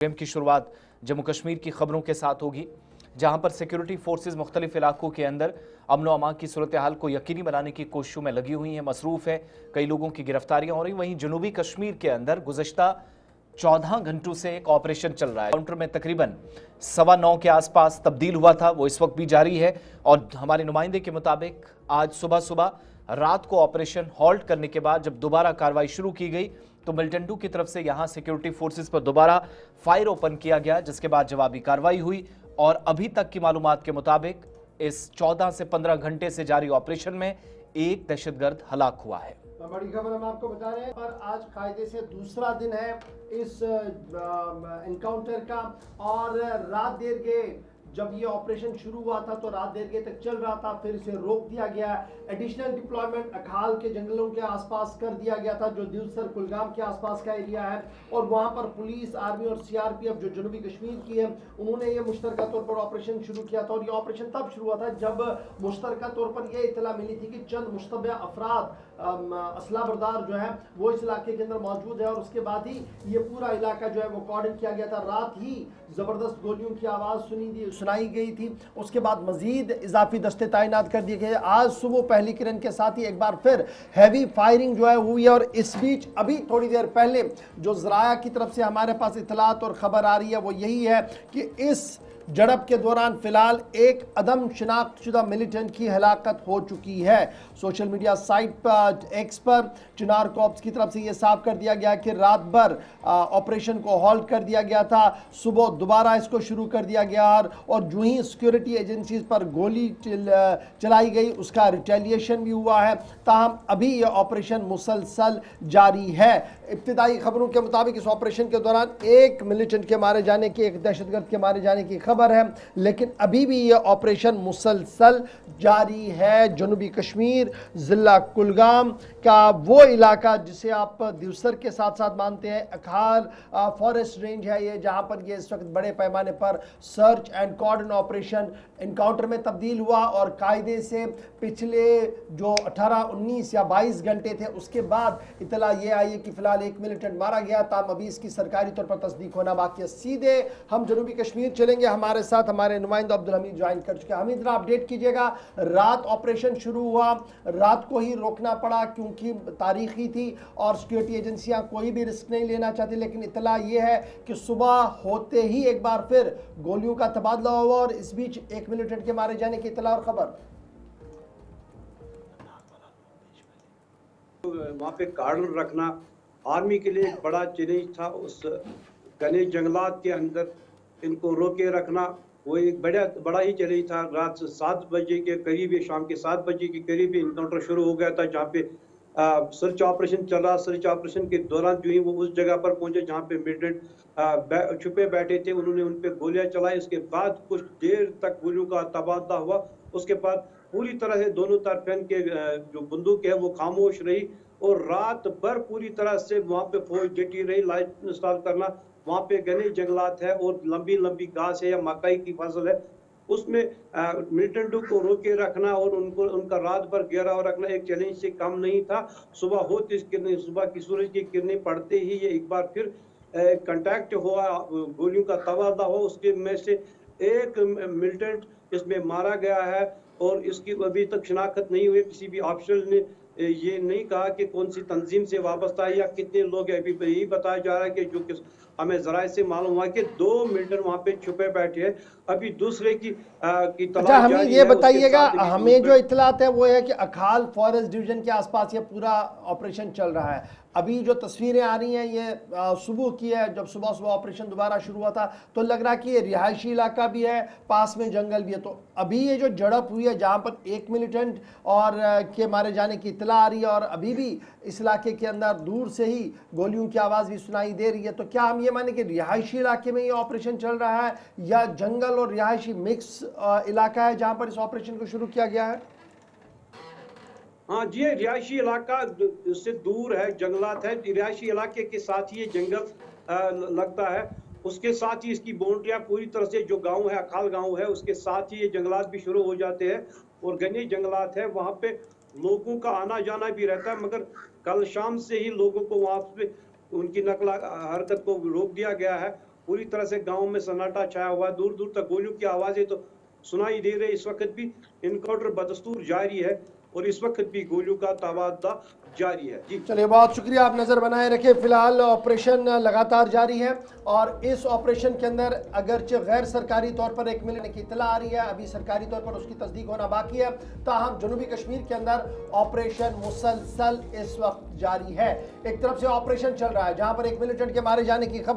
Programme की शुरुआत जम्मू कश्मीर की खबरों के साथ होगी, जहां पर सिक्योरिटी फोर्सेज मुख्तलिफ इलाकों के अंदर अमन व अमान की सूरत हाल को यकीनी बनाने की कोशिशों में लगी हुई हैं, मसरूफ है। कई लोगों की गिरफ्तारियां हो रही। वहीं जनूबी कश्मीर के अंदर गुज़श्ता 14 घंटों से एक ऑपरेशन चल रहा है। काउंटर में तकरीबन 9:15 के आसपास तब्दील हुआ था, वो इस वक्त भी जारी है। और हमारे नुमाइंदे के मुताबिक आज सुबह सुबह रात को ऑपरेशन हॉल्ट करने के बाद जब दोबारा कार्रवाई शुरू की गई तो मिलिटेंटों की तरफ से यहां सिक्योरिटी फोर्सेस पर दोबारा फायर ओपन किया गया, जिसके बाद जवाबी कार्रवाई हुई। और अभी तक की मालूमात के मुताबिक इस 14 से 15 घंटे से जारी ऑपरेशन में एक दहशतगर्द हलाक हुआ है। बड़ी खबर हम आपको बता रहे हैं, पर आज कायदे से दूसरा दिन है इस एनकाउंटर का। और रात देर के जब ये ऑपरेशन शुरू हुआ था तो रात देर के तक चल रहा था, फिर इसे रोक दिया गया। एडिशनल डिप्लॉयमेंट अखाल के जंगलों के आसपास कर दिया गया था, जो दिवसर कुलगाम के आसपास का एरिया है। और वहां पर पुलिस, आर्मी और सीआरपीएफ जो जनूबी कश्मीर की है, उन्होंने ये मुश्तरका तौर पर ऑपरेशन शुरू किया था। और ये ऑपरेशन तब शुरू हुआ था जब मुश्तरका तौर पर यह इतला मिली थी कि चंद मुश्तबा अफराद असला बरदार जो है वो इस इलाके के अंदर मौजूद है। और उसके बाद ही ये पूरा इलाका जो है वो कॉर्डन किया गया था। रात ही जबरदस्त गोलियों की आवाज सुनाई गई थी। उसके बाद मजीद इजाफी दस्ते तैनात कर दिए गए। आज सुबह पहली किरण के साथ ही एक बार फिर हैवी फायरिंग जो है हुई है। और इस बीच अभी थोड़ी देर पहले जो ज़राया की तरफ से हमारे पास इतलात और खबर आ रही है वो यही है कि इस झड़प के दौरान फिलहाल एक अदम शिनाख्तशुदा मिलिटेंट की हलाकत हो चुकी है। सोशल मीडिया साइट पर एक्स पर चिनार कॉर्प्स की तरफ से यह साफ कर दिया गया कि रात भर ऑपरेशन को हॉल्ट कर दिया गया था, सुबह दोबारा इसको शुरू कर दिया गया। और जो ही सिक्योरिटी एजेंसीज पर गोली चलाई गई उसका रिटेलिएशन भी हुआ है। ताहम अभी यह ऑपरेशन मुसलसल जारी है। इब्तिदाई खबरों के मुताबिक इस ऑपरेशन के दौरान एक मिलिटेंट के मारे जाने की, एक दहशतगर्द के मारे जाने की खबर है, लेकिन अभी भी यह ऑपरेशन मुसलसल जारी है। जनूबी कश्मीर जिला कुलगाम का वो इलाका जिसे आप दिवसर के साथ साथ मानते हैं, अखाल फॉरेस्ट रेंज है ये, जहां पर ये इस वक्त बड़े पैमाने पर search and cordon operation encounter में तब्दील हुआ। और कायदे से पिछले जो 18, 19 या 22 घंटे थे उसके बाद इतला ये आई है कि फिलहाल एक मिलिटेंट मारा गया। ताम अभी इसकी सरकारी तौर पर तस्दीक होना बाकी है। सीधे हम जनूबी कश्मीर चलेंगे, हमारे साथ हमारे नुमाइंदा अब्दुल हमीद ज्वाइन कर चुके हैं। हमीद जरा अपडेट कीजिएगा, रात ऑपरेशन शुरू हुआ, रात को ही रोकना पड़ा क्योंकि तारीखी थी और सिक्योरिटी एजेंसियां कोई भी रिस्क नहीं लेना चाहती, लेकिन इतला यह है कि सुबह होते ही एक बार फिर गोलियों का तबादला हुआ। और इस बीच एक मिलिटेंट के मारे जाने की इतला और खबर। वहाँ पे कार्डन रखना आर्मी के लिए एक बड़ा चैलेंज था। उस घने जंगलात के अंदर इनको रोके रखना वो एक बड़ा ही चैलेंज था। रात 7 बजे के करीब, शाम के 7 बजे के करीब इनकाउंटर शुरू हो गया था, जहाँ पे सर्च ऑपरेशन चल रहा। सर्च ऑपरेशन के दौरान जो ही वो उस जगह पर पहुंचे जहाँ पे मिलिटेंट छुपे बैठे थे, उन्होंने उन पे गोलियां चलाई। उसके बाद कुछ देर तक गोलियों का तबादला हुआ। उसके बाद पूरी तरह से दोनों तरफेन के जो बंदूक है वो खामोश रही। और रात भर पूरी तरह से वहाँ पे फौज डटी रही। लाइट इंस्टॉल करना, वहाँ पे घने जंगलात है और लंबी लंबी घास है या मकई की फसल है, उसमें मिलिटेंटों को रोके रखना और उनका रात भर घेराव रखना एक चैलेंज से कम नहीं था। सुबह की सूरज की किरणें पड़ते ही ये एक बार फिर कांटेक्ट हुआ, गोलियों का तबादला हुआ। उसके में से एक मिलिटेंट इसमें मारा गया है और इसकी अभी तक शिनाख्त नहीं हुई। किसी भी ऑफिसर ने ये नहीं कहा कि कौन सी तंजीम से वाबस्ता है या कितने लोग हैं। अभी यही बताया जा रहा है कि जो हमें जराए से मालूम हुआ कि 2 मिलिटेंट वहाँ पे छुपे बैठे हैं। अभी दूसरे की अच्छा, हमें ये बताइएगा, हमें जो इतलात है वो है कि अखाल फॉरेस्ट डिवीजन के आसपास ये पूरा ऑपरेशन चल रहा है। अभी जो तस्वीरें आ रही हैं ये सुबह की है, जब सुबह सुबह ऑपरेशन दोबारा शुरू हुआ था तो लग रहा है कि ये रिहायशी इलाका भी है, पास में जंगल भी है। तो अभी ये जो झड़प हुई है जहाँ पर एक मिलिटेंट और के मारे जाने की इतला आ रही है और अभी भी इस इलाके के अंदर दूर से ही गोलियों की आवाज़ भी सुनाई दे रही है, तो क्या हम ये माने कि रिहायशी इलाके में ये ऑपरेशन चल रहा है या जंगल और रिहायशी मिक्स इलाका है जहाँ पर इस ऑपरेशन को शुरू किया गया है? हाँ जी, रिहायशी इलाका उससे दूर है, जंगलात है। रिहायशी इलाके के साथ ही ये जंगल लगता है। उसके साथ ही इसकी बाउंड्रियां पूरी तरह से जो गांव है, अखाल गांव है, उसके साथ ही ये जंगलात भी शुरू हो जाते हैं और घने जंगलात है। वहाँ पे लोगों का आना जाना भी रहता है, मगर कल शाम से ही लोगों को वहाँ पे उनकी नकल हरकत को रोक दिया गया है। पूरी तरह से गांव में सन्नाटा छाया हुआ है, दूर दूर तक गोलियों की आवाजें तो सुनाई दे रही। इस वक्त भी इनकाउंटर बदस्तूर जारी है और इस वक्त भी गोलियों का तबादला जारी है। जी चलिए, बहुत शुक्रिया, आप नजर बनाए रखें। फिलहाल ऑपरेशन लगातार जारी है और इस ऑपरेशन के अंदर अगरचे गैर सरकारी तौर पर एक मिलने की इत्तला आ रही है, अभी सरकारी तौर पर उसकी तस्दीक होना बाकी है। ताहम जनूबी कश्मीर के अंदर ऑपरेशन मुसलसल इस वक्त जारी है। एक तरफ से ऑपरेशन चल रहा है जहां पर एक मिलिटेंट के मारे जाने की खबर